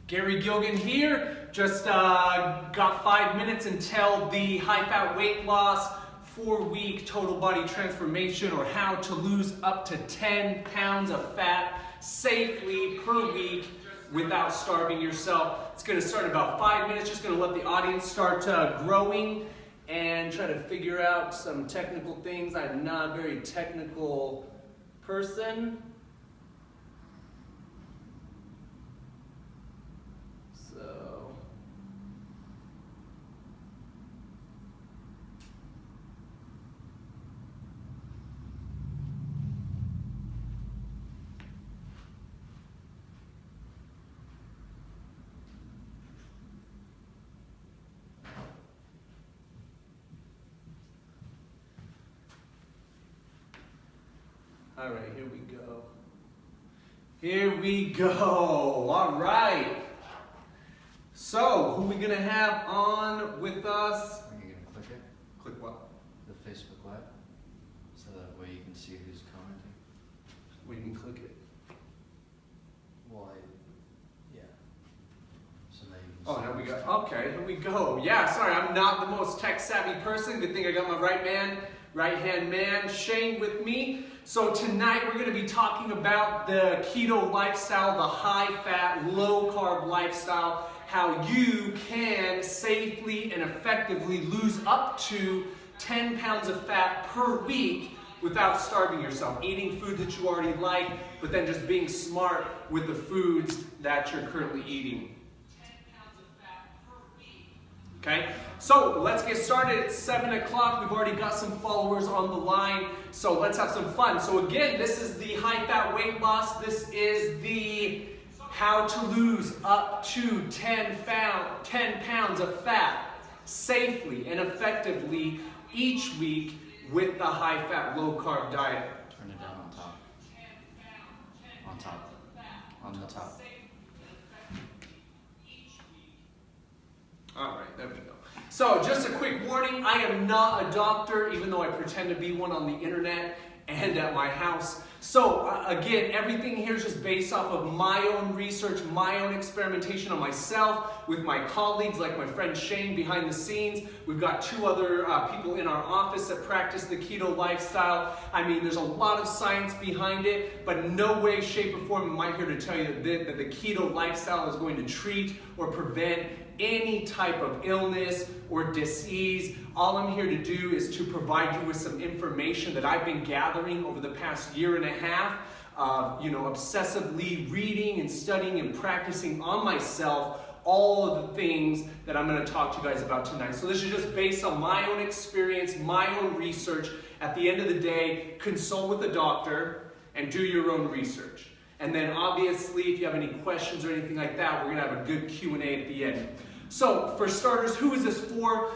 Gary Gilgan here. Just got 5 minutes until the high fat weight loss 4-week total body transformation, or how to lose up to 10 pounds of fat safely per week without starving yourself. It's going to start in about 5 minutes. Just going to let the audience start growing and try to figure out some technical things. I'm not a very technical person. All right, here we go. Here we go. All right. So, who are we going to have on with us? Are you going to click it? Click what? The Facebook Live? So that way you can see who's commenting. We can click it. Well, yeah. So now you can Oh, see now we who's go. Okay, here we go. Yeah, sorry, I'm not the most tech-savvy person. Good thing I got my right-hand man, Shane, with me. So tonight we're going to be talking about the keto lifestyle, the high-fat, low-carb lifestyle, how you can safely and effectively lose up to 10 pounds of fat per week without starving yourself, eating food that you already like, but then just being smart with the foods that you're currently eating. Okay, so let's get started. It's 7 o'clock. We've already got some followers on the line, so let's have some fun. So again, this is the high fat weight loss. This is the how to lose up to 10 pounds of fat safely and effectively each week with the high fat, low carb diet. Turn it down on top. On top. On the top. All right, there we go. So just a quick warning, I am not a doctor, even though I pretend to be one on the internet and at my house. So again, everything here is just based off of my own research, my own experimentation on myself, with my colleagues, like my friend Shane behind the scenes. We've got 2 other people in our office that practice the keto lifestyle. I mean, there's a lot of science behind it, but no way, shape, or form am I here to tell you that the keto lifestyle is going to treat or prevent any type of illness or disease. All I'm here to do is to provide you with some information that I've been gathering over the past 1.5 years, obsessively reading and studying and practicing on myself all of the things that I'm going to talk to you guys about tonight. So this is just based on my own experience, my own research. At the end of the day, consult with a doctor and do your own research. And then obviously, if you have any questions or anything like that, we're going to have a good Q&A at the end. So for starters, who is this for?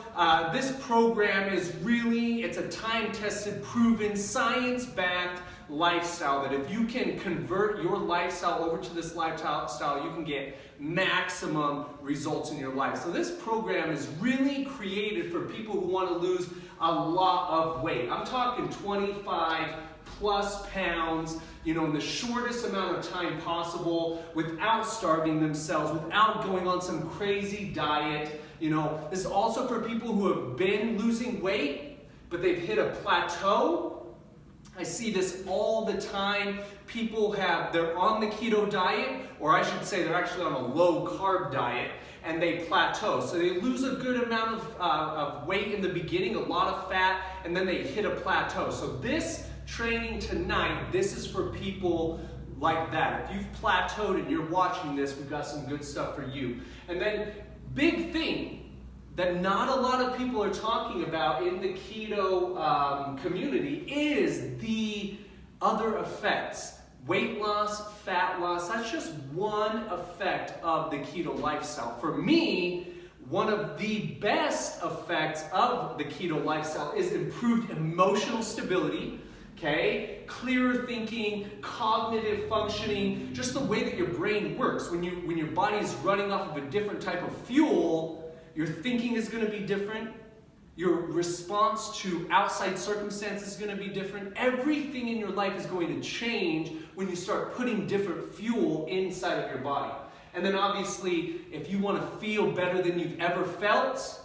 This program is really, it's a time-tested, proven, science-backed lifestyle that if you can convert your lifestyle over to this lifestyle, you can get maximum results in your life. So this program is really created for people who want to lose a lot of weight. I'm talking 25 plus pounds, in the shortest amount of time possible, without starving themselves, without going on some crazy diet. This is also for people who have been losing weight, but they've hit a plateau. I see this all the time. People they're on the keto diet, or I should say they're actually on a low carb diet, and they plateau. So they lose a good amount of weight in the beginning, a lot of fat, and then they hit a plateau. So this training tonight, this is for people like that. If you've plateaued and you're watching this, we've got some good stuff for you. And then, big thing that not a lot of people are talking about in the keto community is the other effects. Weight loss, fat loss, that's just one effect of the keto lifestyle. For me, one of the best effects of the keto lifestyle is improved emotional stability, okay? Clearer thinking, cognitive functioning, just the way that your brain works. When your body is running off of a different type of fuel, your thinking is going to be different. Your response to outside circumstances is going to be different. Everything in your life is going to change when you start putting different fuel inside of your body. And then obviously, if you want to feel better than you've ever felt,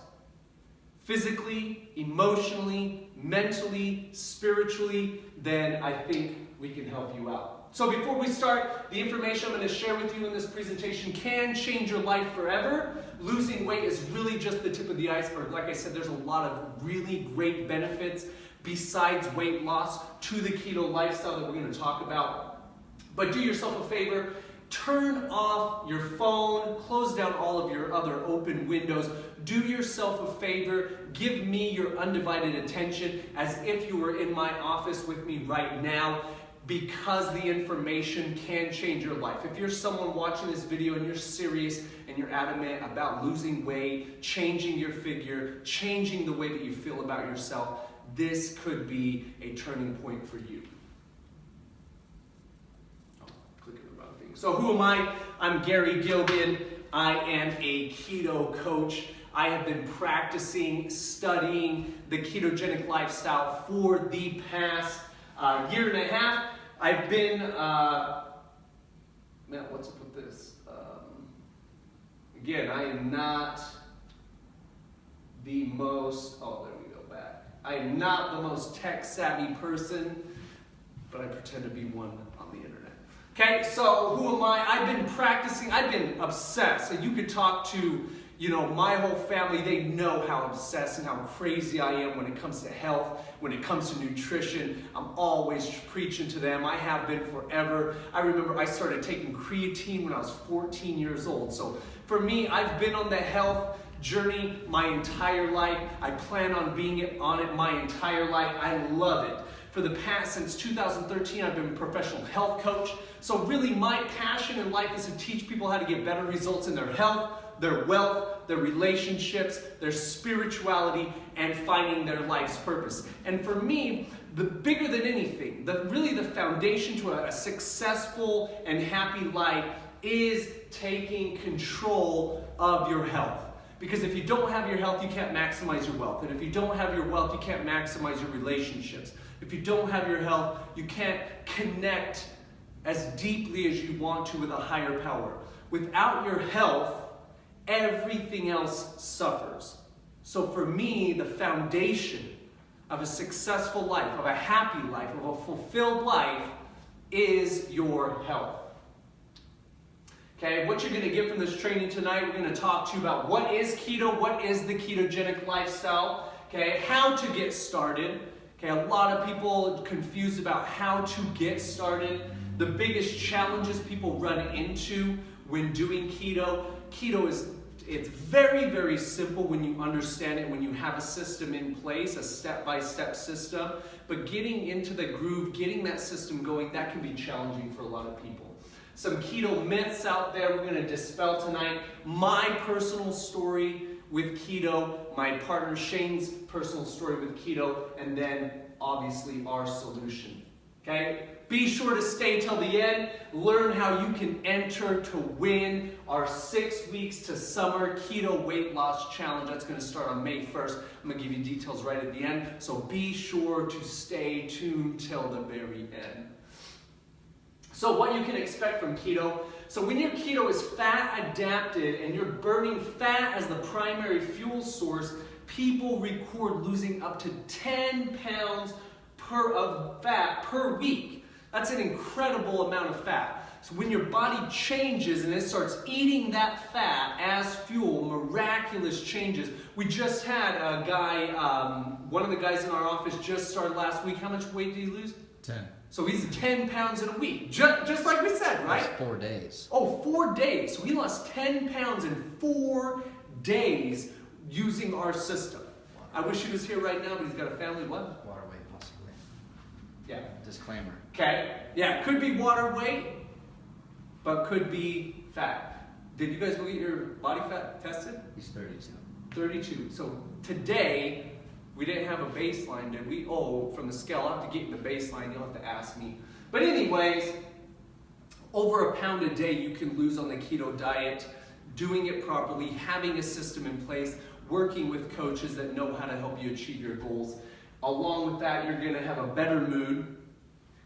physically, emotionally, mentally, spiritually, then I think we can help you out. So before we start, the information I'm going to share with you in this presentation can change your life forever. Losing weight is really just the tip of the iceberg. Like I said, there's a lot of really great benefits besides weight loss to the keto lifestyle that we're going to talk about. But do yourself a favor, turn off your phone, close down all of your other open windows. Do yourself a favor, give me your undivided attention as if you were in my office with me right now, because the information can change your life. If you're someone watching this video and you're serious and you're adamant about losing weight, changing your figure, changing the way that you feel about yourself, this could be a turning point for you. Oh, clicking the wrong thing. So who am I? I'm Gary Gilgan. I am a keto coach. I have been practicing, studying the ketogenic lifestyle for the past year and a half. I've been, man, what's up with this? Again, I am not the most, oh, there we go back. I am not the most tech-savvy person, but I pretend to be one on the internet. Okay, so who am I? I've been practicing, I've been obsessed. And you could talk to, you know, my whole family, they know how obsessed and how crazy I am when it comes to health, when it comes to nutrition. I'm always preaching to them. I have been forever. I remember I started taking creatine when I was 14 years old. So for me, I've been on the health journey my entire life. I plan on being on it my entire life. I love it. For the past, since 2013, I've been a professional health coach. So really my passion in life is to teach people how to get better results in their health, their wealth, their relationships, their spirituality, and finding their life's purpose. And for me, the bigger than anything, really the foundation to a successful and happy life is taking control of your health. Because if you don't have your health, you can't maximize your wealth. And if you don't have your wealth, you can't maximize your relationships. If you don't have your health, you can't connect as deeply as you want to with a higher power. Without your health, everything else suffers. So for me, the foundation of a successful life, of a happy life, of a fulfilled life is your health. Okay, what you're going to get from this training tonight, we're going to talk to you about what is keto, what is the ketogenic lifestyle, okay, how to get started. Okay, a lot of people confused about how to get started. The biggest challenges people run into when doing keto is, it's very, very simple when you understand it, when you have a system in place, a step-by-step system. But getting into the groove, getting that system going, that can be challenging for a lot of people. Some keto myths out there we're going to dispel tonight. My personal story with keto, my partner Shane's personal story with keto, and then obviously our solution. Okay? Be sure to stay till the end. Learn how you can enter to win our 6 weeks to summer keto weight loss challenge. That's going to start on May 1st. I'm going to give you details right at the end. So be sure to stay tuned till the very end. So what you can expect from keto. So when your keto is fat adapted and you're burning fat as the primary fuel source, people record losing up to 10 pounds of fat per week. That's an incredible amount of fat. So when your body changes and it starts eating that fat as fuel, miraculous changes. We just had a guy, one of the guys in our office just started last week. How much weight did he lose? 10. So he's 10 pounds in a week, just like we said, right? That's 4 days. Oh, 4 days. So he lost 10 pounds in 4 days using our system. I wish he was here right now, but he's got a family. What? Water weight, possibly. Yeah. Disclaimer. Okay. Yeah, could be water weight, but could be fat. Did you guys go get your body fat tested? He's 32. 32. So today, we didn't have a baseline, did we? Oh, from the scale, I'll have to get you the baseline. You'll have to ask me. But anyways, over 1 pound a day you can lose on the keto diet, doing it properly, having a system in place, working with coaches that know how to help you achieve your goals. Along with that, you're going to have a better mood.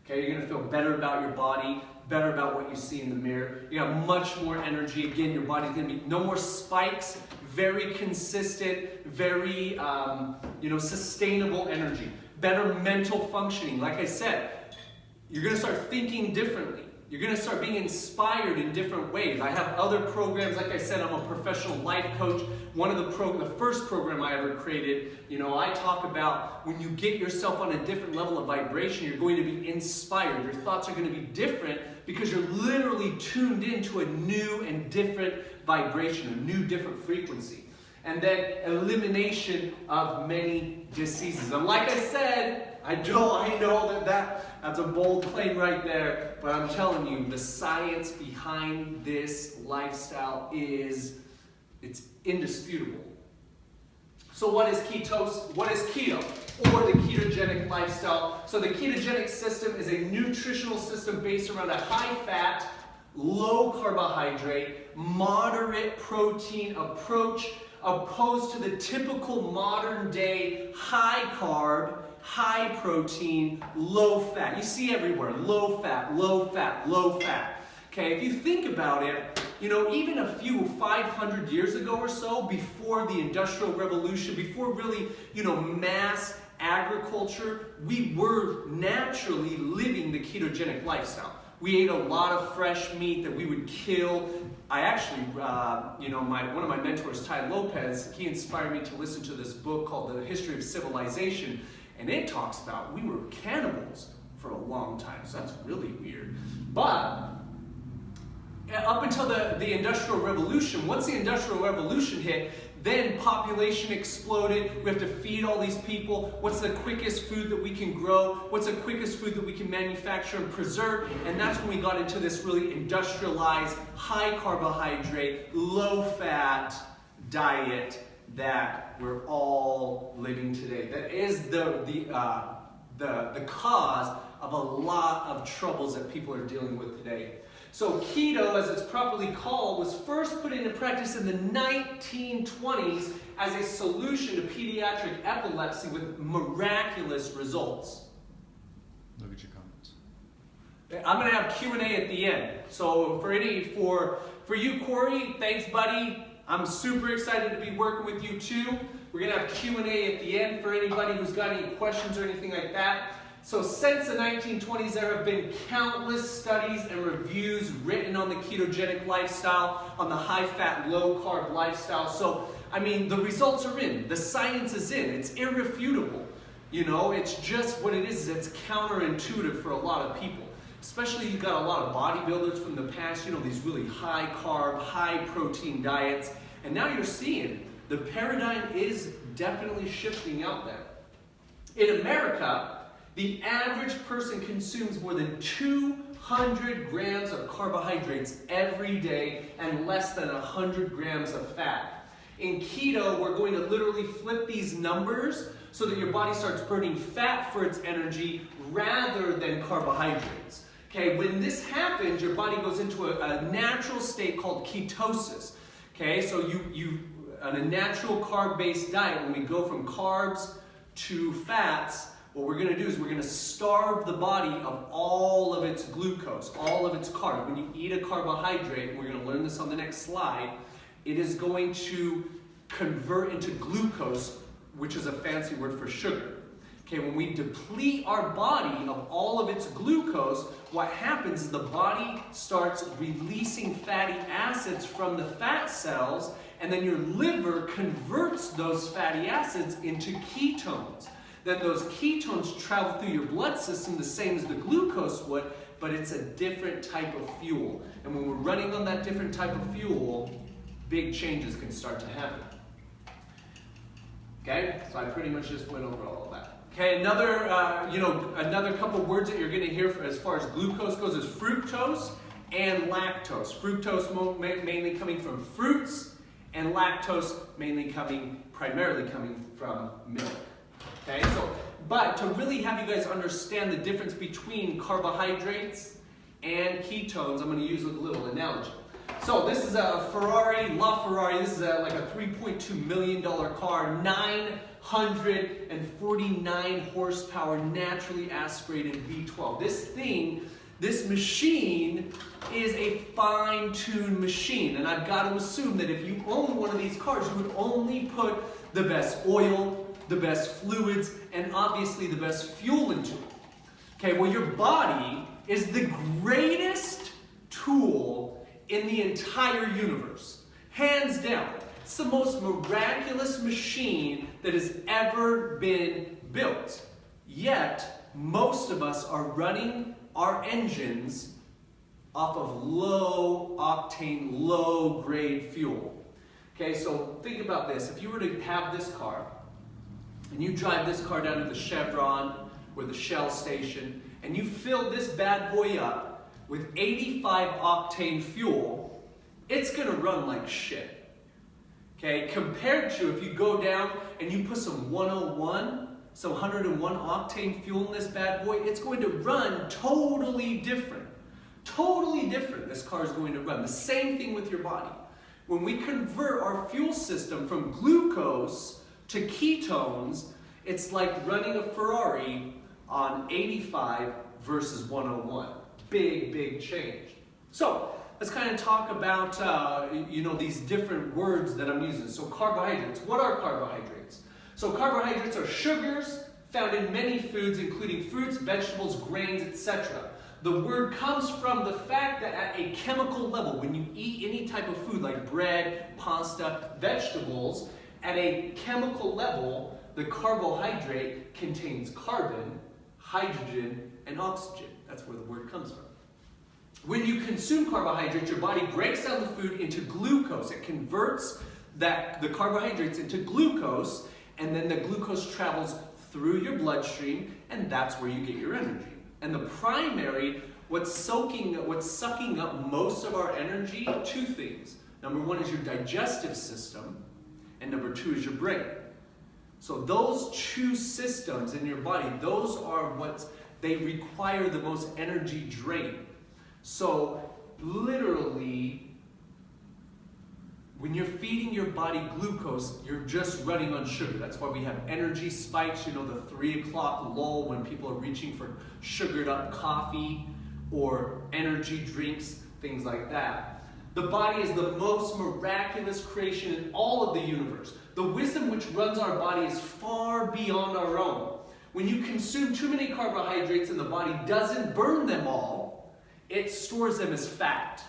Okay, you're going to feel better about your body, better about what you see in the mirror. You got much more energy. Again, your body's gonna be, no more spikes, very consistent, very, sustainable energy. Better mental functioning. Like I said, you're gonna start thinking differently. You're going to start being inspired in different ways. I have other programs. Like I said, I'm a professional life coach. One of the first program I ever created, I talk about when you get yourself on a different level of vibration, you're going to be inspired. Your thoughts are going to be different because you're literally tuned into a new and different vibration, a new different frequency. And then elimination of many diseases. And like I said, I know that's a bold claim right there, but I'm telling you, the science behind this lifestyle it's indisputable. So what is ketose? What is keto? Or the ketogenic lifestyle? So the ketogenic system is a nutritional system based around a high-fat, low-carbohydrate, moderate protein approach, opposed to the typical modern-day high-carb, high protein, low fat. You see everywhere, low fat, low fat, low fat. Okay, if you think about it, even a few 500 years ago or so, before the Industrial Revolution, before really, mass agriculture, we were naturally living the ketogenic lifestyle. We ate a lot of fresh meat that we would kill. I actually, one of my mentors, Ty Lopez, he inspired me to listen to this book called The History of Civilization. And it talks about we were cannibals for a long time, so that's really weird. But up until the Industrial Revolution, once the Industrial Revolution hit, then population exploded. We have to feed all these people. What's the quickest food that we can grow? What's the quickest food that we can manufacture and preserve? And that's when we got into this really industrialized, high carbohydrate, low fat diet that we're all living today. That is the cause of a lot of troubles that people are dealing with today. So keto, as it's properly called, was first put into practice in the 1920s as a solution to pediatric epilepsy with miraculous results. Look at your comments. I'm going to have Q&A at the end. So for you, Corey, thanks, buddy. I'm super excited to be working with you too. We're going to have Q&A at the end for anybody who's got any questions or anything like that. So since the 1920s, there have been countless studies and reviews written on the ketogenic lifestyle, on the high-fat, low-carb lifestyle. So, the results are in. The science is in. It's irrefutable. It's just what it is. It's counterintuitive for a lot of people. Especially you've got a lot of bodybuilders from the past, these really high-carb, high-protein diets. And now you're seeing the paradigm is definitely shifting out there. In America, the average person consumes more than 200 grams of carbohydrates every day and less than 100 grams of fat. In keto, we're going to literally flip these numbers so that your body starts burning fat for its energy rather than carbohydrates. Okay, when this happens, your body goes into a natural state called ketosis. Okay, so on a natural carb-based diet, when we go from carbs to fats, what we're going to do is we're going to starve the body of all of its glucose, all of its carbs. When you eat a carbohydrate, and we're going to learn this on the next slide, it is going to convert into glucose, which is a fancy word for sugar. Okay, when we deplete our body of all of its glucose, what happens is the body starts releasing fatty acids from the fat cells, and then your liver converts those fatty acids into ketones. Then those ketones travel through your blood system the same as the glucose would, but it's a different type of fuel. And when we're running on that different type of fuel, big changes can start to happen. Okay, so I pretty much just went over all of that. Okay, another couple words that you're going to hear as far as glucose goes is fructose and lactose. Fructose mainly coming from fruits, and lactose primarily coming from milk. Okay, but to really have you guys understand the difference between carbohydrates and ketones, I'm going to use a little analogy. So this is a LaFerrari. This is like a $3.2 million car, 949 horsepower, naturally aspirated V12. This thing This machine is a fine-tuned machine, and I've got to assume that if you own one of these cars, you would only put the best oil, the best fluids, and obviously the best fuel into it. Okay, well, your body is the greatest tool in the entire universe. Hands down. It's the most miraculous machine that has ever been built. Yet, most of us are running our engines off of low octane, low grade fuel. Okay, so think about this. If you were to have this car, and you drive this car down to the Chevron or the Shell station, and you fill this bad boy up with 85 octane fuel, it's gonna run like shit. Okay, compared to if you go down and you put some 101 octane fuel in this bad boy, it's going to run totally different. Totally different, this car is going to run. The same thing with your body. When we convert our fuel system from glucose to ketones, it's like running a Ferrari on 85 versus 101. Big, big change. So, let's kind of talk about these different words that I'm using. So carbohydrates. What are carbohydrates? So carbohydrates are sugars found in many foods, including fruits, vegetables, grains, etc. The word comes from the fact that at a chemical level, when you eat any type of food like bread, pasta, vegetables, at a chemical level, the carbohydrate contains carbon, hydrogen, and oxygen. That's where the word comes from. When you consume carbohydrates, your body breaks down the food into glucose. It converts the carbohydrates into glucose, and then the glucose travels through your bloodstream, and that's where you get your energy. And the primary, what's sucking up most of our energy, two things. Number one is your digestive system, and number two is your brain. So those two systems in your body, those are they require the most energy drain. So literally, when you're feeding your body glucose, you're just running on sugar. That's why we have energy spikes, the 3 o'clock lull when people are reaching for sugared up coffee or energy drinks, things like that. The body is the most miraculous creation in all of the universe. The wisdom which runs our body is far beyond our own. When you consume too many carbohydrates and the body doesn't burn them all, it stores them as fat.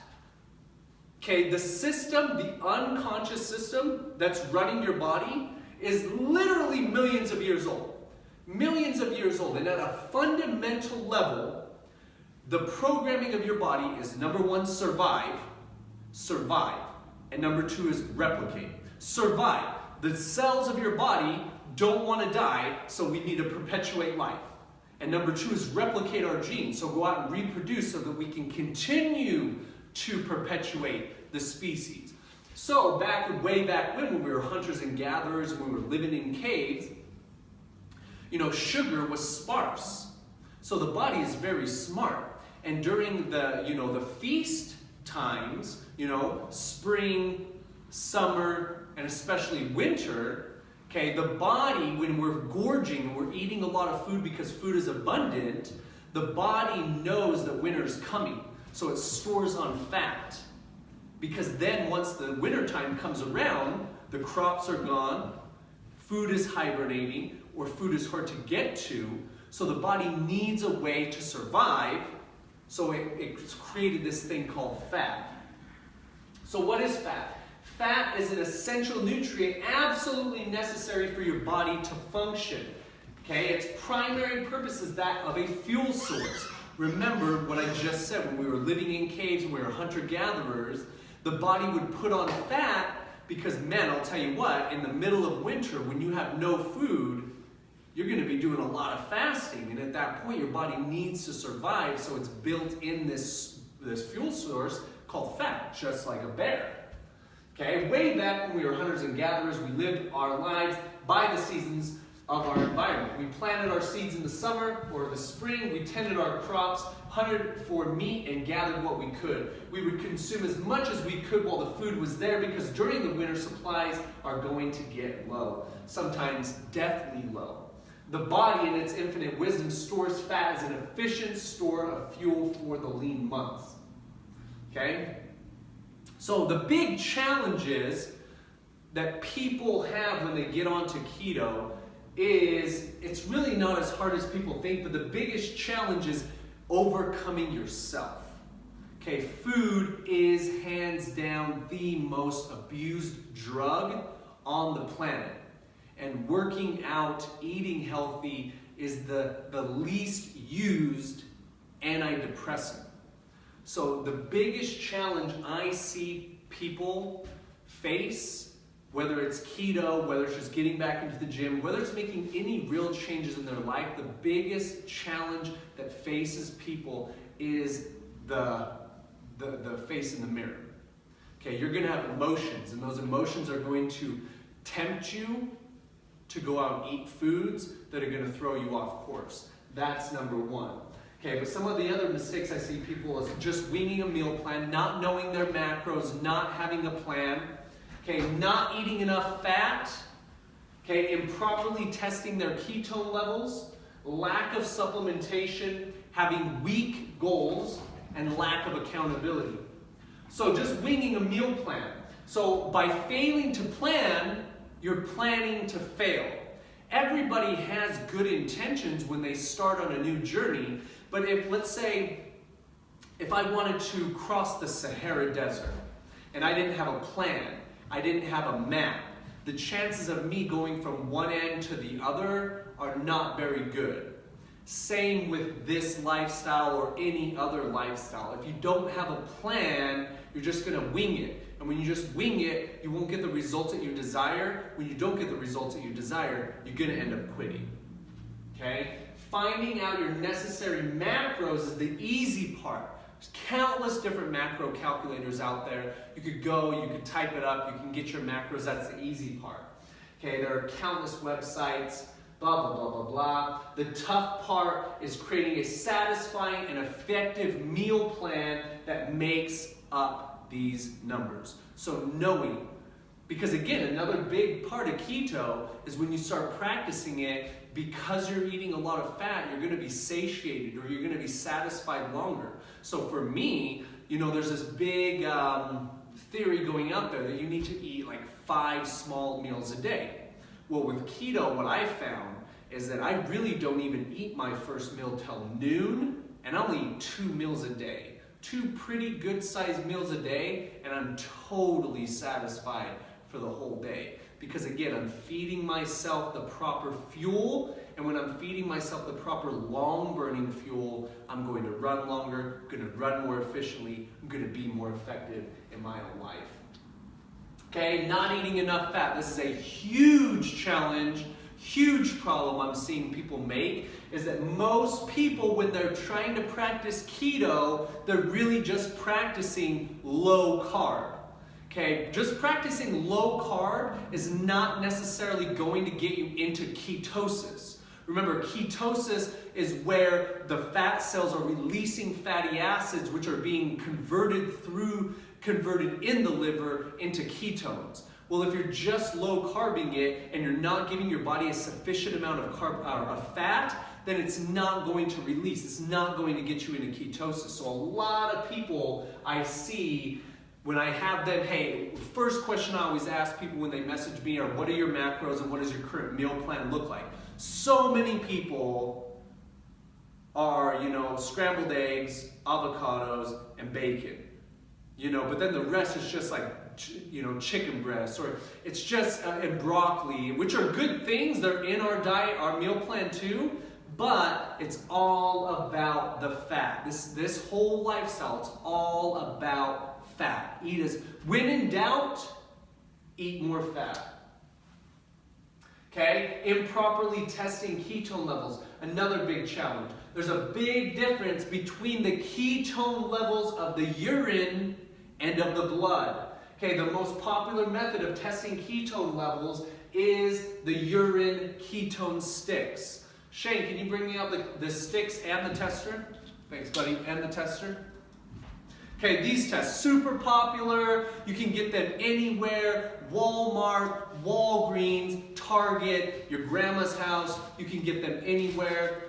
Okay, the system, the unconscious system that's running your body is literally millions of years old. Millions of years old. And at a fundamental level, the programming of your body is number one, survive. And number two is replicate. Survive. The cells of your body don't want to die, so we need to perpetuate life. And number two is replicate our genes. So go out and reproduce so that we can continue to perpetuate the species. So way back when we were hunters and gatherers, when we were living in caves, sugar was sparse. So the body is very smart. And during the feast times, spring, summer, and especially winter, okay, the body, when we're gorging and we're eating a lot of food because food is abundant, the body knows that winter's coming. So it stores on fat. Because then once the winter time comes around, the crops are gone, food is hibernating, or food is hard to get to, so the body needs a way to survive, so it's created this thing called fat. So what is fat? Fat is an essential nutrient absolutely necessary for your body to function. Okay, its primary purpose is that of a fuel source. Remember what I just said, when we were living in caves, when we were hunter-gatherers, the body would put on fat because, man, I'll tell you what, in the middle of winter, when you have no food, you're going to be doing a lot of fasting. And at that point, your body needs to survive, so it's built in this fuel source called fat, just like a bear. Okay, way back when we were hunters and gatherers, we lived our lives by the seasons of our environment. We planted our seeds in the summer or the spring. We tended our crops, hunted for meat, and gathered what we could. We would consume as much as we could while the food was there, because during the winter, supplies are going to get low, sometimes deathly low. The body, in its infinite wisdom, stores fat as an efficient store of fuel for the lean months. Okay? So the big challenges that people have when they get onto keto is, it's really not as hard as people think, but the biggest challenge is overcoming yourself. Okay, food is hands down the most abused drug on the planet. And working out, eating healthy is the least used antidepressant. So the biggest challenge I see people face, whether it's keto, whether it's just getting back into the gym, whether it's making any real changes in their life, the biggest challenge that faces people is the face in the mirror. Okay, you're going to have emotions, and those emotions are going to tempt you to go out and eat foods that are going to throw you off course. That's number one. Okay, but some of the other mistakes I see people is just winging a meal plan, not knowing their macros, not having a plan, okay, not eating enough fat, okay, improperly testing their ketone levels, lack of supplementation, having weak goals, and lack of accountability. So just winging a meal plan. So by failing to plan, you're planning to fail. Everybody has good intentions when they start on a new journey, but if, let's say, if I wanted to cross the Sahara Desert and I didn't have a plan, I didn't have a map, the chances of me going from one end to the other are not very good. Same with this lifestyle or any other lifestyle. If you don't have a plan, you're just going to wing it. And when you just wing it, you won't get the results that you desire. When you don't get the results that you desire, you're going to end up quitting. Okay? Finding out your necessary macros is the easy part. There's countless different macro calculators out there. You could go, you could type it up, you can get your macros. That's the easy part. Okay? There are countless websites, blah, blah, blah, blah, blah. The tough part is creating a satisfying and effective meal plan that makes up these numbers. So knowing, because again, another big part of keto is when you start practicing it, because you're eating a lot of fat, you're going to be satiated or you're going to be satisfied longer. So for me, you know, there's this big theory going out there that you need to eat like 5 small meals a day. Well, with keto, what I found is that I really don't even eat my first meal till noon, and I only eat 2 meals a day. 2 pretty good sized meals a day, and I'm totally satisfied for the whole day. Because again, I'm feeding myself the proper fuel, and when I'm feeding myself the proper long burning fuel, I'm going to run longer, I'm going to run more efficiently, I'm going to be more effective in my own life. Okay, not eating enough fat. This is a huge challenge, huge problem I'm seeing people make, is that most people, when they're trying to practice keto, they're really just practicing low carb. Okay, just practicing low carb is not necessarily going to get you into ketosis. Remember, ketosis is where the fat cells are releasing fatty acids, which are being converted in the liver into ketones. Well, if you're just low carbing it and you're not giving your body a sufficient amount of fat, then it's not going to release. It's not going to get you into ketosis. So a lot of people I see, when I have them, hey, first question I always ask people when they message me are, what are your macros and what does your current meal plan look like? So many people are, you know, scrambled eggs, avocados, and bacon. You know, but then the rest is just like, you know, chicken breasts, or it's just, and broccoli, which are good things. They're in our diet, our meal plan too, but it's all about the fat. This whole lifestyle, it's all about fat. When in doubt, eat more fat. Okay? Improperly testing ketone levels, another big challenge. There's a big difference between the ketone levels of the urine and of the blood. Okay, the most popular method of testing ketone levels is the urine ketone sticks. Shane, can you bring me out the sticks and the tester? Thanks, buddy, and the tester. Okay, these tests, super popular. You can get them anywhere. Walmart, Walgreens, Target, your grandma's house. You can get them anywhere.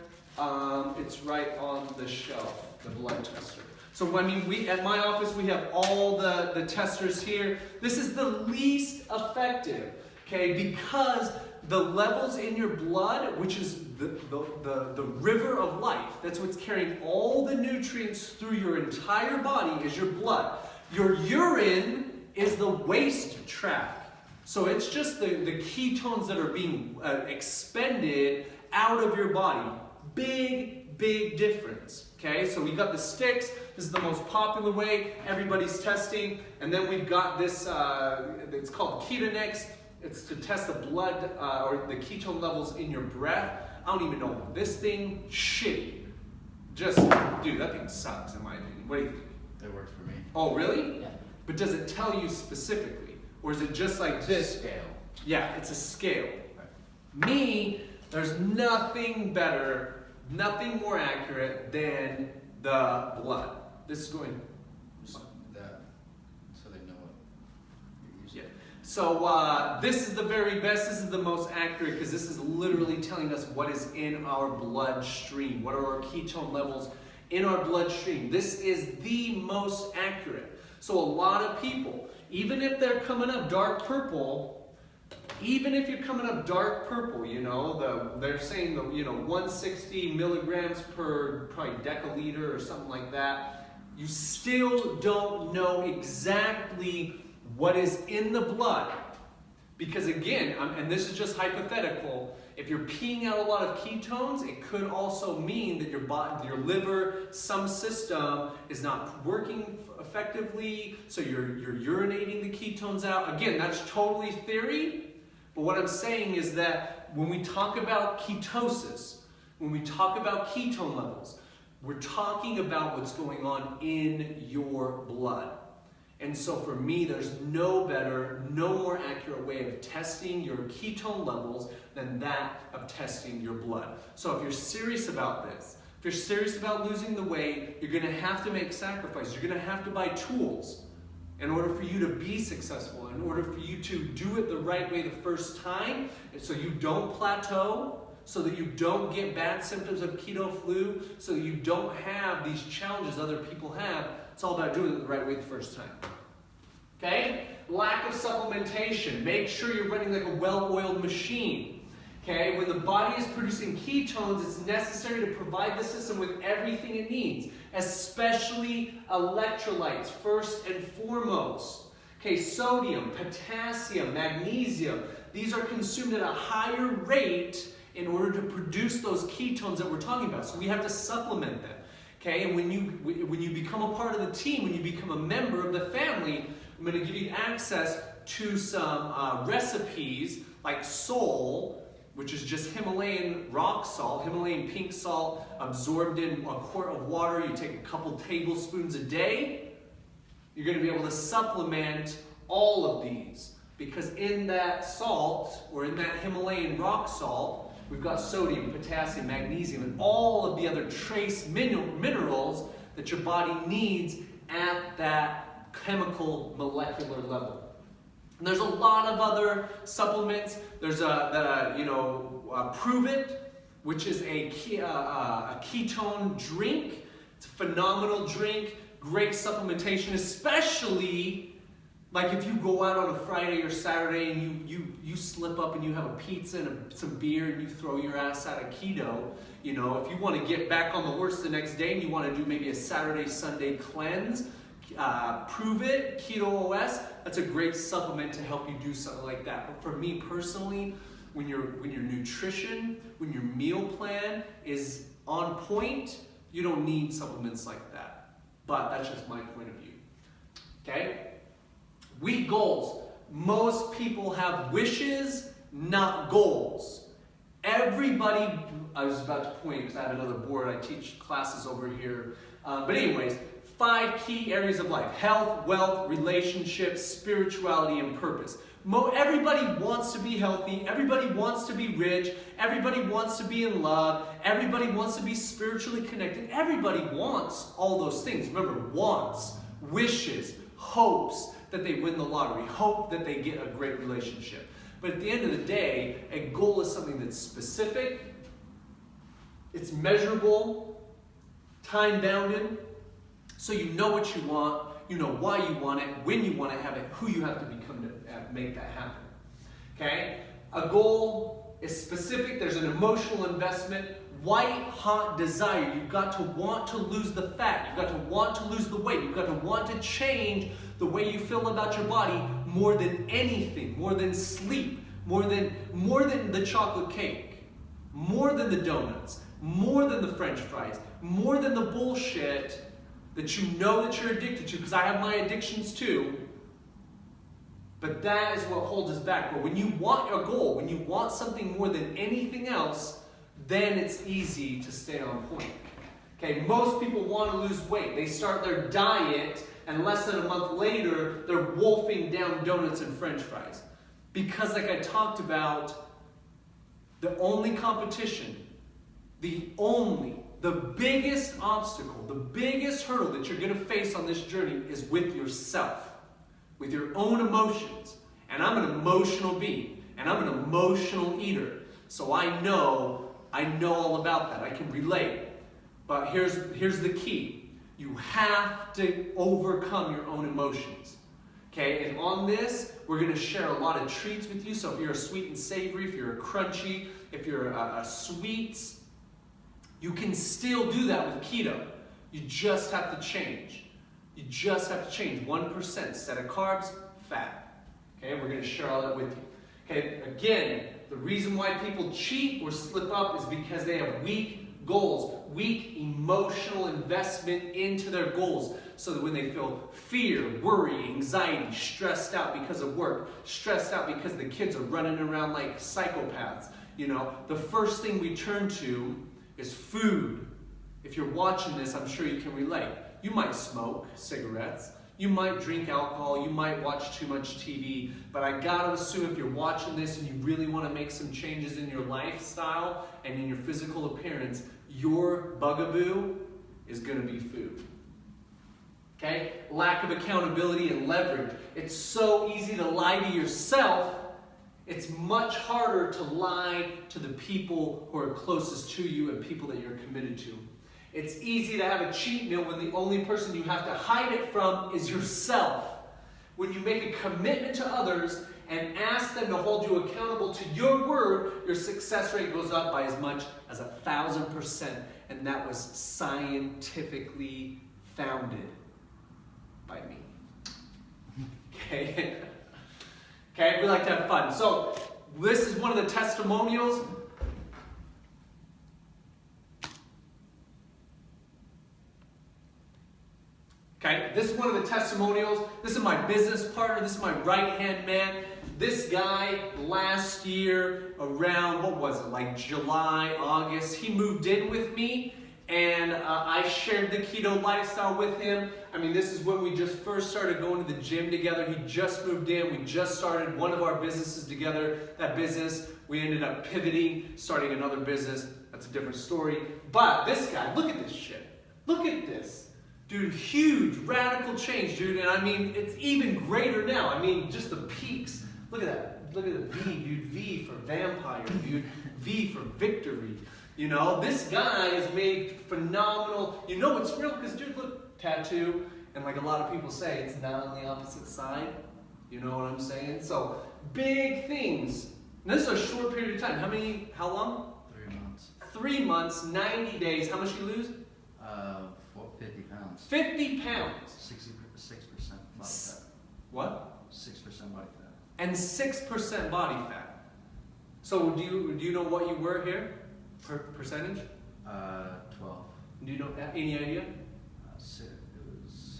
It's right on the shelf, the blood tester. So I mean, at my office, we have all the testers here. This is the least effective, okay, because the levels in your blood, which is the river of life, that's what's carrying all the nutrients through your entire body, is your blood. Your urine is the waste tract. So it's just the ketones that are being expended out of your body. Big, big difference. Okay, so we got the sticks. This is the most popular way. Everybody's testing. And then we've got this, it's called Ketonex. It's to test the blood or the ketone levels in your breath. I don't even know. This thing, shitty. Just, dude, that thing sucks in my opinion. What do you think? That worked for me. Oh, really? Yeah. But does it tell you specifically? Or is it just like this? Scale. Yeah, it's a scale. Right. Me, there's nothing better, nothing more accurate than the blood. This is going. That, so they know what you're using. Yeah. So this is the very best. This is the most accurate because this is literally telling us what is in our bloodstream. What are our ketone levels in our bloodstream? This is the most accurate. So a lot of people, even if they're coming up dark purple, even if you're coming up dark purple, you know, they're saying, 160 milligrams per probably deciliter or something like that, you still don't know exactly what is in the blood. Because again, and this is just hypothetical, if you're peeing out a lot of ketones, it could also mean that your body, your liver, some system is not working effectively, so you're urinating the ketones out. Again, that's totally theory, but what I'm saying is that when we talk about ketosis, when we talk about ketone levels, we're talking about what's going on in your blood. And so for me, there's no better, no more accurate way of testing your ketone levels than that of testing your blood. So if you're serious about this, if you're serious about losing the weight, you're going to have to make sacrifices. You're going to have to buy tools in order for you to be successful, in order for you to do it the right way the first time, and so you don't plateau, so that you don't get bad symptoms of keto flu, so that you don't have these challenges other people have. It's all about doing it the right way the first time. Okay? Lack of supplementation. Make sure you're running like a well-oiled machine. Okay? When the body is producing ketones, it's necessary to provide the system with everything it needs, especially electrolytes, first and foremost. Okay, sodium, potassium, magnesium. These are consumed at a higher rate in order to produce those ketones that we're talking about. So we have to supplement them. Okay, and when you become a part of the team, when you become a member of the family, I'm going to give you access to some recipes like Sol, which is just Himalayan rock salt, Himalayan pink salt, absorbed in a quart of water. You take a couple tablespoons a day. You're going to be able to supplement all of these, because in that salt, or in that Himalayan rock salt, we've got sodium, potassium, magnesium, and all of the other trace minerals that your body needs at that chemical molecular level. And there's a lot of other supplements. There's Prove It, which is a ketone drink. It's a phenomenal drink, great supplementation, especially like if you go out on a Friday or Saturday and you slip up and you have a pizza and some beer and you throw your ass out of keto. You know, if you want to get back on the horse the next day and you want to do maybe a Saturday, Sunday cleanse, Prove It, Keto OS, that's a great supplement to help you do something like that. But for me personally, when your nutrition, when your meal plan is on point, you don't need supplements like that. But that's just my point of view. Okay? Week goals. Most people have wishes, not goals. Everybody, I was about to point because I have another board. I teach classes over here. But anyways, 5 key areas of life: health, wealth, relationships, spirituality, and purpose. Everybody wants to be healthy. Everybody wants to be rich. Everybody wants to be in love. Everybody wants to be spiritually connected. Everybody wants all those things. Remember, wants. wishes, hopes that they win the lottery, hope that they get a great relationship. But at the end of the day, a goal is something that's specific, it's measurable, time-bounded, so you know what you want, you know why you want it, when you want to have it, who you have to become to make that happen. Okay? A goal is specific, there's an emotional investment, white hot desire. You've got to want to lose the fat, you've got to want to lose the weight, you've got to want to change the way you feel about your body more than anything, more than sleep, more than the chocolate cake, more than the donuts, more than the French fries, more than the bullshit that you know that you're addicted to, because I have my addictions too. But that is what holds us back. But when you want a goal, when you want something more than anything else, then it's easy to stay on point. Okay, most people want to lose weight. They start their diet, and less than a month later, they're wolfing down donuts and French fries. Because like I talked about, the only competition, the biggest obstacle, the biggest hurdle that you're going to face on this journey is with yourself, with your own emotions. And I'm an emotional being, and I'm an emotional eater. So I know all about that. I can relate. But here's the key. You have to overcome your own emotions. Okay, and on this, we're going to share a lot of treats with you. So if you're a sweet and savory, if you're a crunchy, if you're a sweets, you can still do that with keto. You just have to change. You just have to change 1% instead of carbs, fat. Okay, we're going to share all that with you. Okay, again, the reason why people cheat or slip up is because they have weak goals, weak emotional investment into their goals. So that when they feel fear, worry, anxiety, stressed out because of work, stressed out because the kids are running around like psychopaths, you know, the first thing we turn to is food. If you're watching this, I'm sure you can relate. You might smoke cigarettes, you might drink alcohol, you might watch too much TV, but I gotta assume if you're watching this and you really want to make some changes in your lifestyle and in your physical appearance, your bugaboo is gonna be food. Okay? Lack of accountability and leverage. It's so easy to lie to yourself. It's much harder to lie to the people who are closest to you and people that you're committed to. It's easy to have a cheat meal when the only person you have to hide it from is yourself. When you make a commitment to others and ask them to hold you accountable to your word, your success rate goes up by as much as 1,000%. And that was scientifically founded by me. Okay? Okay, we like to have fun. So, this is one of the testimonials. Okay, this is one of the testimonials. This is my business partner. This is my right-hand man. This guy, last year, around, what was it, like July, August, he moved in with me, and I shared the keto lifestyle with him. I mean, this is when we just first started going to the gym together. He just moved in. We just started one of our businesses together. That business, we ended up pivoting, starting another business. That's a different story. But this guy, look at this shit. Look at this. Dude, huge, radical change, dude. And I mean, it's even greater now. I mean, just the peaks. Look at that. Look at the V, dude. V for vampire, dude. V for victory. You know, this guy has made phenomenal. You know it's real because, dude, look, tattoo. And like a lot of people say, it's not on the opposite side. You know what I'm saying? So, big things. And this is a short period of time. How long? 3 months. 3 months, 90 days. How much you lose? 50 pounds. 50 pounds. 6% body fat. What? 6% body fat. And 6% body fat. So do you know what you were here? Percentage? 12. Do you know any idea? It was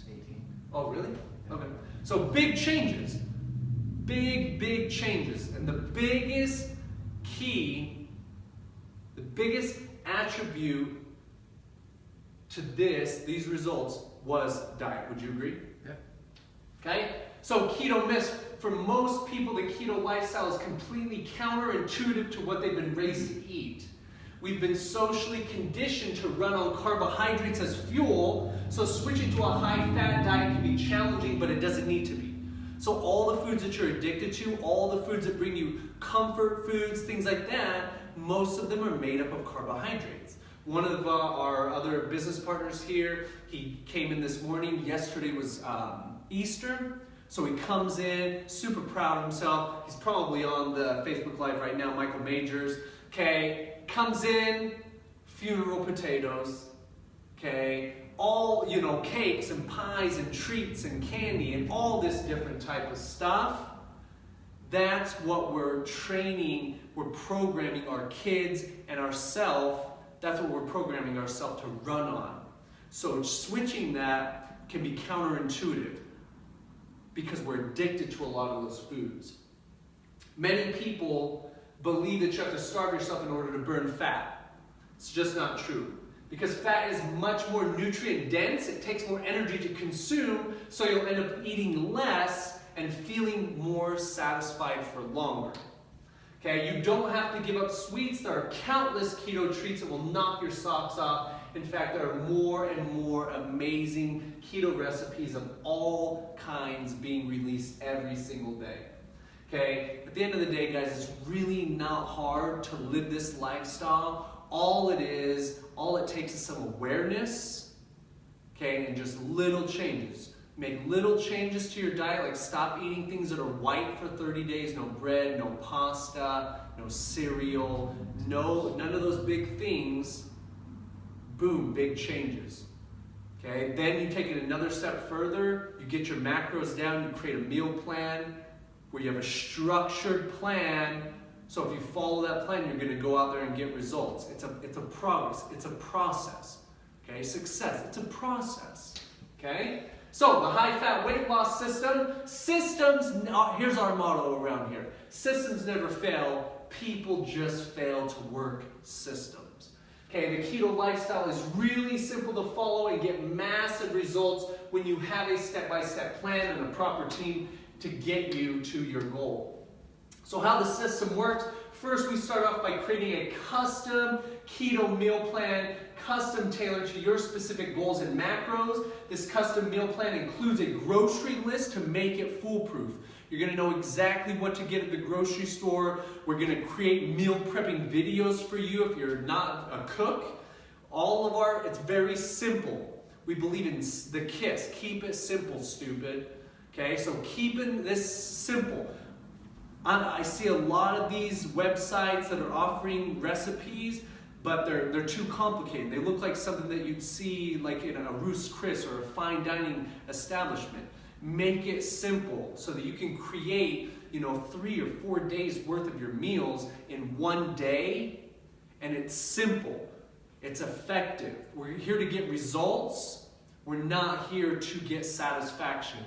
18. Oh, really? Yeah. Okay. So big changes. Big changes. And the biggest key, the biggest attribute to these results was diet. Would you agree? Yeah. Okay? So keto myths, for most people, the keto lifestyle is completely counterintuitive to what they've been raised to eat. We've been socially conditioned to run on carbohydrates as fuel, so switching to a high-fat diet can be challenging, but it doesn't need to be. So all the foods that you're addicted to, all the foods that bring you comfort foods, things like that, most of them are made up of carbohydrates. One of our other business partners here, he came in this morning. Yesterday was Easter. So he comes in, super proud of himself. He's probably on the Facebook Live right now, Michael Majors. Okay, comes in, funeral potatoes. Okay, all, cakes and pies and treats and candy and all this different type of stuff. That's what we're training, we're programming our kids and ourselves. That's what we're programming ourselves to run on. So switching that can be counterintuitive because we're addicted to a lot of those foods. Many people believe that you have to starve yourself in order to burn fat. It's just not true. Because fat is much more nutrient dense, it takes more energy to consume, so you'll end up eating less and feeling more satisfied for longer. Okay, you don't have to give up sweets. There are countless keto treats that will knock your socks off. In fact, there are more and more amazing keto recipes of all kinds being released every single day. Okay, at the end of the day, guys, it's really not hard to live this lifestyle. All it takes is some awareness, okay, and just little changes. Make little changes to your diet, like stop eating things that are white for 30 days, no bread, no pasta, no cereal, none of those big things. Boom, big changes. Okay, then you take it another step further, you get your macros down, you create a meal plan where you have a structured plan. So if you follow that plan, you're going to go out there and get results. It's a progress, it's a process. Okay, success, it's a process. Okay? So, the high-fat weight loss systems, here's our motto around here. Systems never fail, people just fail to work systems. Okay, the keto lifestyle is really simple to follow and get massive results when you have a step-by-step plan and a proper team to get you to your goal. So how the system works, first we start off by creating a custom keto meal plan, custom tailored to your specific goals and macros. This custom meal plan includes a grocery list to make it foolproof. You're going to know exactly what to get at the grocery store. We're going to create meal prepping videos for you if you're not a cook. It's very simple. We believe in the KISS. Keep it simple, stupid. Okay, so keeping this simple. I see a lot of these websites that are offering recipes, but they're too complicated. They look like something that you'd see like in a Ruth's Chris or a fine dining establishment. Make it simple so that you can create, 3 or 4 days worth of your meals in one day, and it's simple. It's effective. We're here to get results. We're not here to get satisfaction.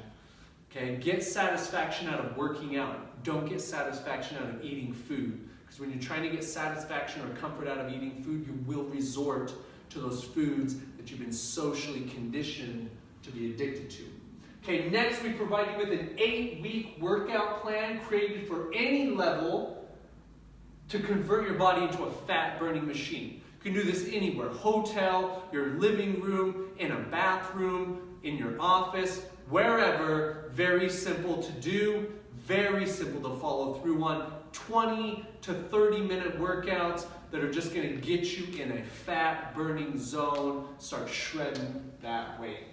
Okay, get satisfaction out of working out. Don't get satisfaction out of eating food. Because when you're trying to get satisfaction or comfort out of eating food, you will resort to those foods that you've been socially conditioned to be addicted to. Okay, next we provide you with an 8-week workout plan created for any level to convert your body into a fat-burning machine. You can do this anywhere. Hotel, your living room, in a bathroom, in your office, wherever. Very simple to do, very simple to follow through on. 20 to 30 minute workouts that are just going to get you in a fat burning zone. Start shredding that weight.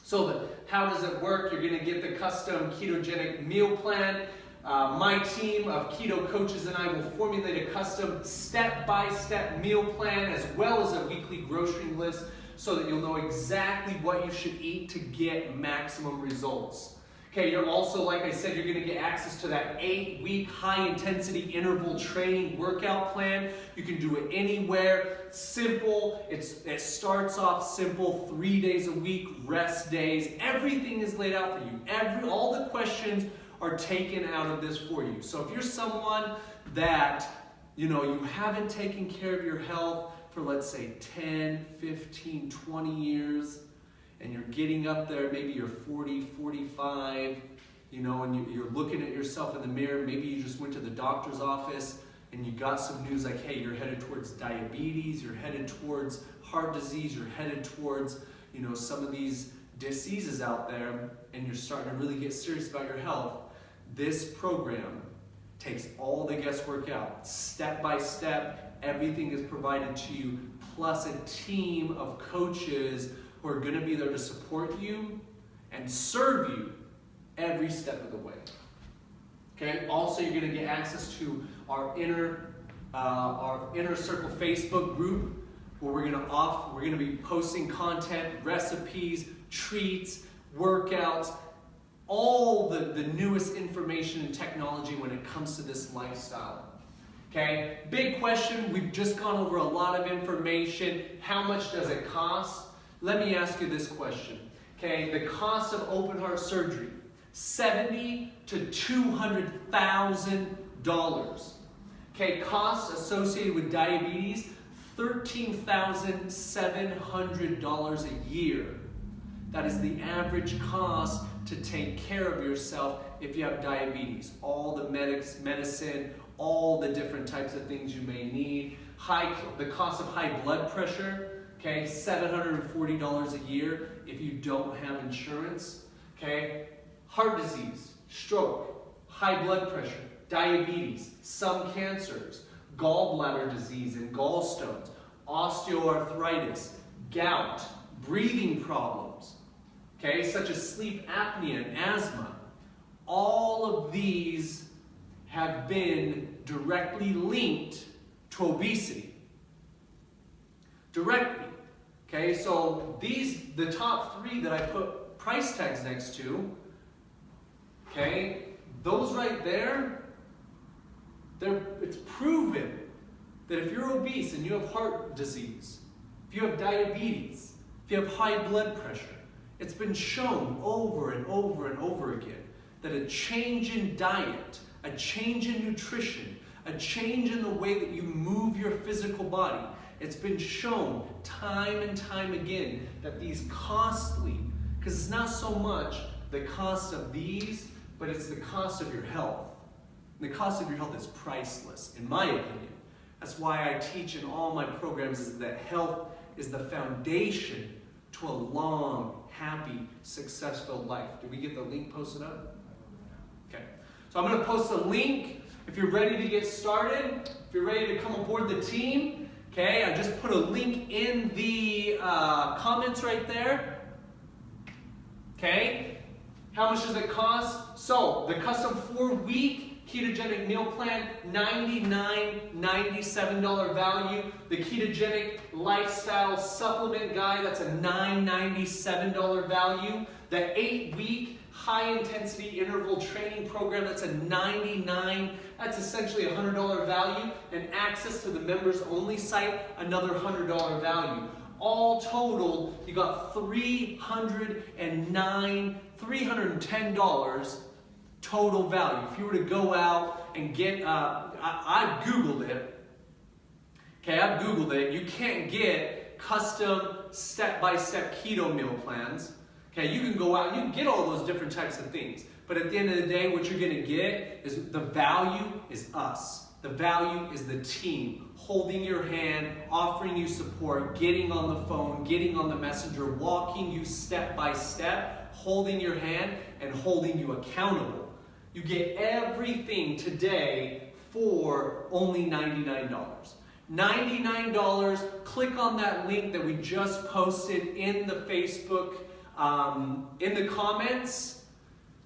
So how does it work? You're going to get the custom ketogenic meal plan. My team of keto coaches and I will formulate a custom step-by-step meal plan as well as a weekly grocery list so that you'll know exactly what you should eat to get maximum results. Okay, you're also, like I said, you're going to get access to that 8-week high-intensity interval training workout plan. You can do it anywhere. Simple. It starts off simple. 3 days a week, rest days. Everything is laid out for you. All the questions are taken out of this for you. So if you're someone that, you haven't taken care of your health for, let's say, 10, 15, 20 years, and you're getting up there, maybe you're 40, 45, and you're looking at yourself in the mirror, maybe you just went to the doctor's office, and you got some news like, hey, you're headed towards diabetes, you're headed towards heart disease, you're headed towards, some of these diseases out there, and you're starting to really get serious about your health, this program takes all the guesswork out. Step by step, everything is provided to you, plus a team of coaches who are going to be there to support you and serve you every step of the way. Okay. Also, you're going to get access to our inner circle Facebook group, where we're going to be posting content, recipes, treats, workouts, all the newest information and technology when it comes to this lifestyle. Okay, big question. We've just gone over a lot of information. How much does it cost? Let me ask you this question. Okay, the cost of open heart surgery, $70,000 to $200,000. Okay, costs associated with diabetes, $13,700 a year. That is the average cost to take care of yourself if you have diabetes. All the medicine, all the different types of things you may need. The cost of high blood pressure, okay, $740 a year if you don't have insurance. Okay, heart disease, stroke, high blood pressure, diabetes, some cancers, gallbladder disease and gallstones, osteoarthritis, gout, breathing problems, okay, such as sleep apnea and asthma. All of these have been directly linked to obesity. Directly. Okay, so the top three that I put price tags next to, okay, those right there, it's proven that if you're obese and you have heart disease, if you have diabetes, if you have high blood pressure, it's been shown over and over and over again that a change in diet, a change in nutrition, a change in the way that you move your physical body, it's been shown time and time again that these costly, because it's not so much the cost of these, but it's the cost of your health. And the cost of your health is priceless, in my opinion. That's why I teach in all my programs is that health is the foundation to a long, happy, successful life. Did we get the link posted up? Okay. So I'm going to post a link if you're ready to get started, if you're ready to come aboard the team. Okay, I just put a link in the comments right there. Okay, how much does it cost? So, the custom 4-week ketogenic meal plan, $97 value. The ketogenic lifestyle supplement guide, that's a $997 value. The 8-week high intensity interval training program, that's a $99. That's essentially a $100 value. And access to the members only site, another $100 value. All total, you got $310 total value. If you were to go out and get, I've Googled it. Okay, I've Googled it. You can't get custom step-by-step keto meal plans. Okay, you can go out and you can get all those different types of things. But at the end of the day, what you're going to get is the value is us. The value is the team. Holding your hand, offering you support, getting on the phone, getting on the messenger, walking you step by step, holding your hand, and holding you accountable. You get everything today for only $99. $99, click on that link that we just posted in the Facebook, in the comments.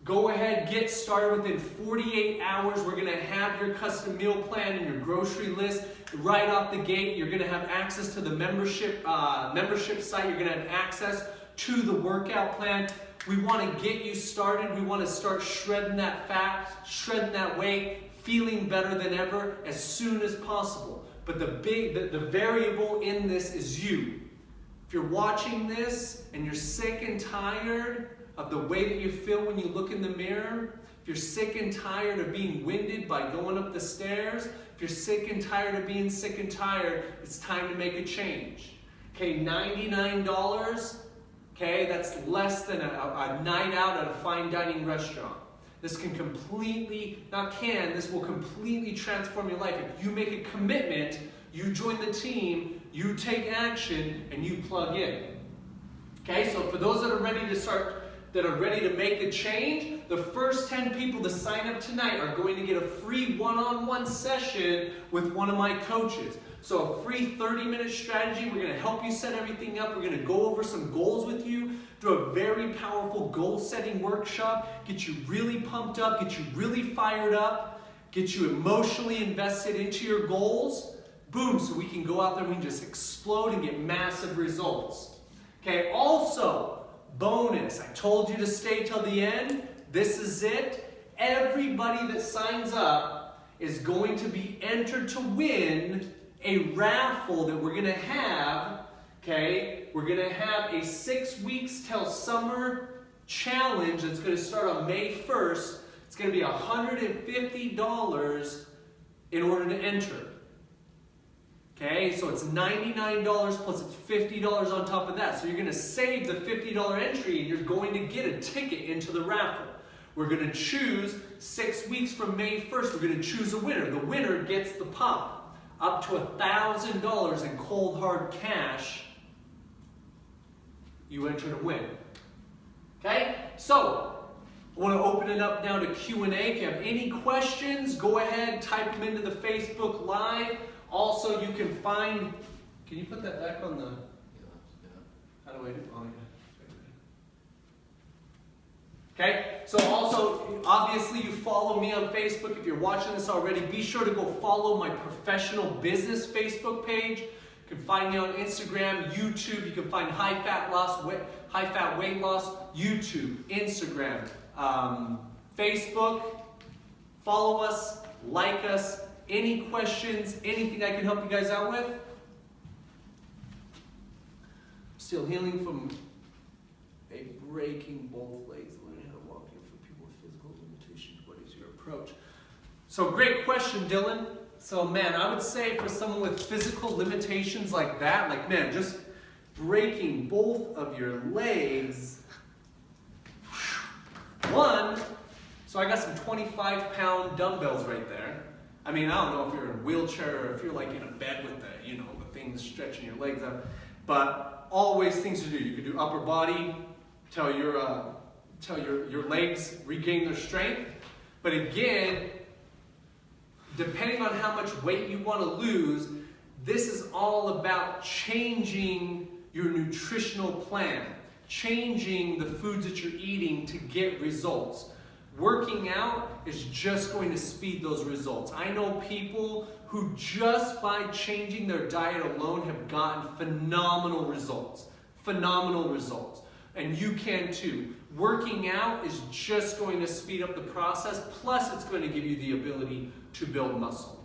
Go ahead, get started. Within 48 hours, we're going to have your custom meal plan and your grocery list right off the gate. You're going to have access to the membership site. You're going to have access to the workout plan. We want to get you started. We want to start shredding that fat, shredding that weight, feeling better than ever as soon as possible. But the variable in this is you. If you're watching this and you're sick and tired of the way that you feel when you look in the mirror, if you're sick and tired of being winded by going up the stairs, if you're sick and tired of being sick and tired, it's time to make a change. Okay, $99, okay, that's less than a night out at a fine dining restaurant. This can completely, not can, this will completely transform your life. If you make a commitment, you join the team, you take action, and you plug in. Okay, so for those that are ready to start, that are ready to make a change, the first 10 people to sign up tonight are going to get a free one-on-one session with one of my coaches. So a free 30-minute strategy. We're going to help you set everything up. We're going to go over some goals with you, do a very powerful goal-setting workshop, get you really pumped up, get you really fired up, get you emotionally invested into your goals. Boom, so we can go out there and we can just explode and get massive results. Okay, also, bonus. I told you to stay till the end. This is it. Everybody that signs up is going to be entered to win a raffle that we're going to have. Okay, we're going to have a 6 weeks till summer challenge that's going to start on May 1st. It's going to be $150 in order to enter. Okay, so it's $99 plus it's $50 on top of that. So you're going to save the $50 entry and you're going to get a ticket into the raffle. We're going to choose 6 weeks from May 1st. We're going to choose a winner. The winner gets the pop up to $1,000 in cold hard cash. You enter to win. Okay, so I want to open it up now to Q&A. If you have any questions, go ahead, type them into the Facebook Live. Also, you can find, can you put that back on the, how do I do, oh yeah. Okay, so also, obviously you follow me on Facebook. If you're watching this already, be sure to go follow my professional business Facebook page. You can find me on Instagram, YouTube. You can find High Fat Weight Loss, YouTube, Instagram, Facebook. Follow us, like us. Any questions, anything I can help you guys out with? Still healing from a breaking both legs, learning how to walk in for people with physical limitations. What is your approach? So great question, Dylan. So man, I would say for someone with physical limitations like that, like man, just breaking both of your legs. One, so I got some 25-pound dumbbells right there. I mean, I don't know if you're in a wheelchair or if you're like in a bed with the, you know, the things stretching your legs up, but always things to do. You can do upper body till your legs regain their strength. But again, depending on how much weight you want to lose, this is all about changing your nutritional plan, changing the foods that you're eating to get results. Working out is just going to speed those results. I know people who just by changing their diet alone have gotten phenomenal results. Phenomenal results. And you can too. Working out is just going to speed up the process, plus it's going to give you the ability to build muscle.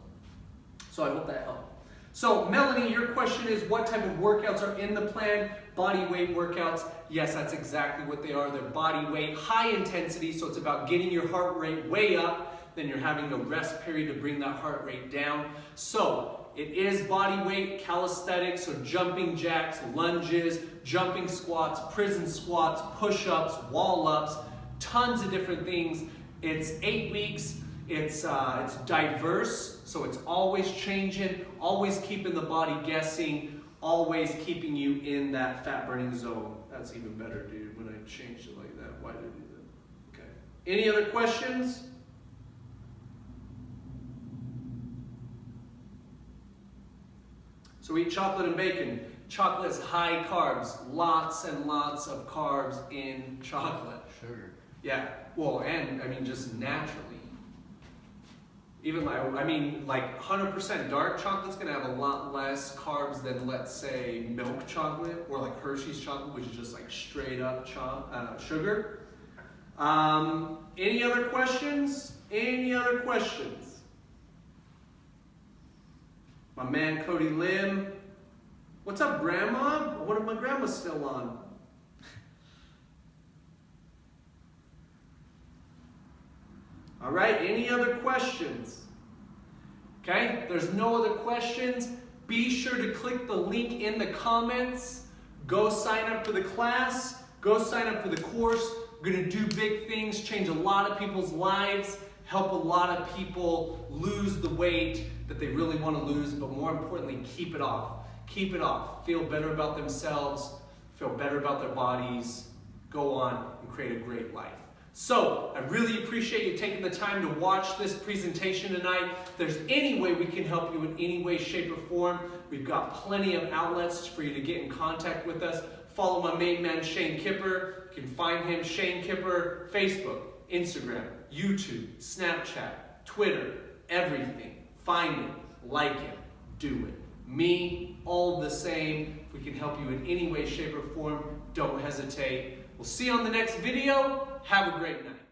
So I hope that helped. So Melanie, your question is what type of workouts are in the plan? Body weight workouts. Yes, that's exactly what they are. They're body weight, high intensity, so it's about getting your heart rate way up, then you're having a rest period to bring that heart rate down. So it is body weight, calisthenics, so jumping jacks, lunges, jumping squats, prison squats, push-ups, wall-ups, tons of different things. It's 8 weeks. It's diverse, so it's always changing, always keeping the body guessing, always keeping you in that fat burning zone. That's even better, dude, when I changed it like that. Why did I do that? Okay. Any other questions? So eat chocolate and bacon. Chocolate is high carbs, lots and lots of carbs in chocolate. Sugar. Yeah, well, and I mean just naturally. Even like 100% dark chocolate's gonna have a lot less carbs than, let's say, milk chocolate or like Hershey's chocolate, which is just like straight up sugar. Any other questions? Any other questions? My man Cody Lim. What's up, Grandma? What if my grandma's still on? All right, any other questions? Okay, if there's no other questions, be sure to click the link in the comments. Go sign up for the class, go sign up for the course, We're going to do big things, change a lot of people's lives, help a lot of people lose the weight that they really want to lose, but more importantly, keep it off. Keep it off. Feel better about themselves, feel better about their bodies, go on and create a great life. So, I really appreciate you taking the time to watch this presentation tonight. If there's any way we can help you in any way, shape, or form, we've got plenty of outlets for you to get in contact with us. Follow my main man, Shane Kipper. You can find him, Shane Kipper, Facebook, Instagram, YouTube, Snapchat, Twitter, everything. Find him, like him, do it. Me, all the same. If we can help you in any way, shape, or form, don't hesitate. We'll see you on the next video. Have a great night.